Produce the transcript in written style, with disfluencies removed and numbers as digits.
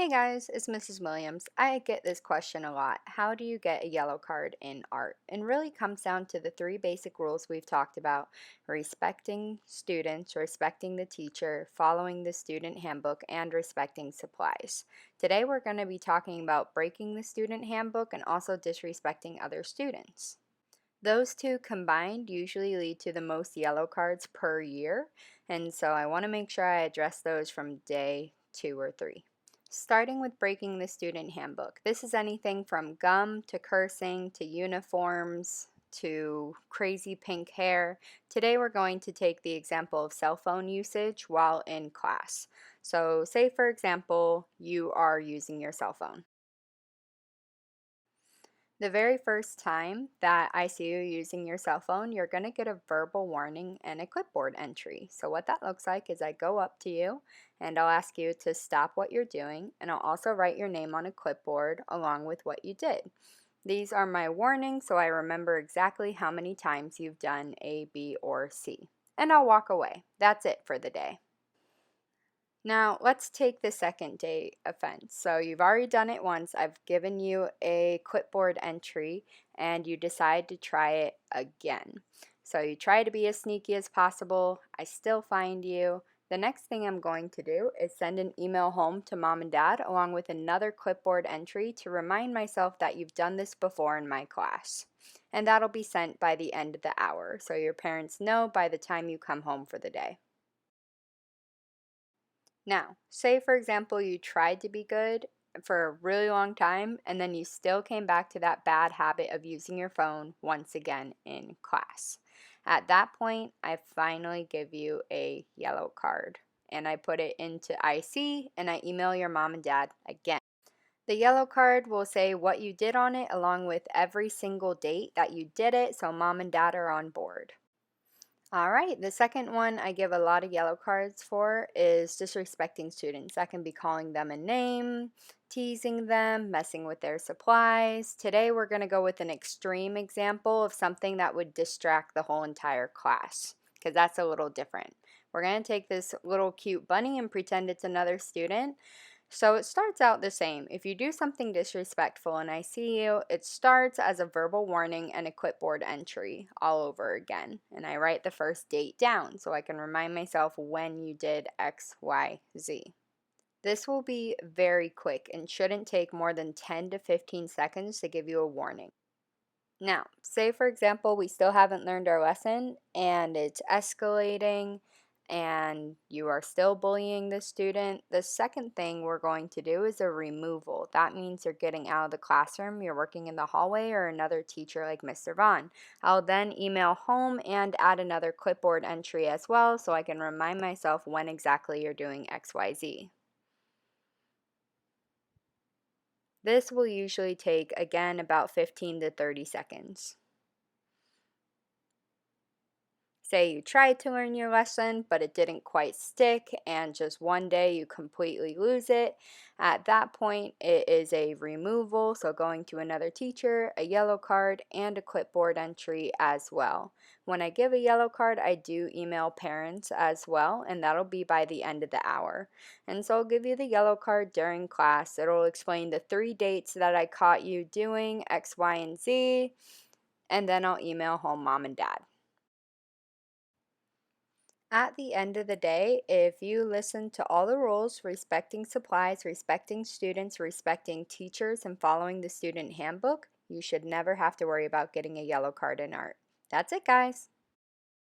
Hey guys, it's Mrs. Williams. I get this question a lot. How do you get a yellow card in art? And really comes down to the three basic rules we've talked about: respecting students, respecting the teacher, following the student handbook, and respecting supplies. Today we're going to be talking about breaking the student handbook and also disrespecting other students. Those two combined usually lead to the most yellow cards per year, and so I want to make sure I address those from day 2 or 3. Starting with breaking the student handbook. This is anything from gum to cursing to uniforms to crazy pink hair. Today we're going to take the example of cell phone usage while in class. So say for example you are using your cell phone. The very first time that I see you using your cell phone, you're going to get a verbal warning and a clipboard entry. So what that looks like is I go up to you and I'll ask you to stop what you're doing, and I'll also write your name on a clipboard along with what you did. These are my warnings, so I remember exactly how many times you've done A, B, or C. And I'll walk away. That's it for the day. Now, let's take the second day offense. So you've already done it once. I've given you a clipboard entry and you decide to try it again. So you try to be as sneaky as possible. I still find you. The next thing I'm going to do is send an email home to mom and dad along with another clipboard entry to remind myself that you've done this before in my class. And that'll be sent by the end of the hour, so your parents know by the time you come home for the day. Now, say for example you tried to be good for a really long time and then you still came back to that bad habit of using your phone once again in class. At that point, I finally give you a yellow card and I put it into IC and I email your mom and dad again. The yellow card will say what you did on it along with every single date that you did it, so mom and dad are on board. All right, the second one I give a lot of yellow cards for is disrespecting students. That can be calling them a name, teasing them, messing with their supplies. Today we're going to go with an extreme example of something that would distract the whole entire class, because that's a little different. We're going to take this little cute bunny and pretend it's another student. So it starts out the same. If you do something disrespectful and I see you, it starts as a verbal warning and a clipboard entry all over again. And I write the first date down so I can remind myself when you did X, Y, Z. This will be very quick and shouldn't take more than 10 to 15 seconds to give you a warning. Now, say for example, we still haven't learned our lesson and it's escalating and you are still bullying the student. The second thing we're going to do is a removal. That means you're getting out of the classroom, you're working in the hallway or another teacher like Mr. Vaughn. I'll then email home and add another clipboard entry as well so I can remind myself when exactly you're doing XYZ. This will usually take, again, about 15 to 30 seconds. Say you tried to learn your lesson, but it didn't quite stick, and just one day you completely lose it. At that point, it is a removal, so going to another teacher, a yellow card, and a clipboard entry as well. When I give a yellow card, I do email parents as well, and that'll be by the end of the hour. And so I'll give you the yellow card during class. It'll explain the 3 dates that I caught you doing X, Y, and Z, and then I'll email home mom and dad. At the end of the day, if you listen to all the rules, respecting supplies, respecting students, respecting teachers, and following the student handbook, you should never have to worry about getting a yellow card in art. That's it, guys.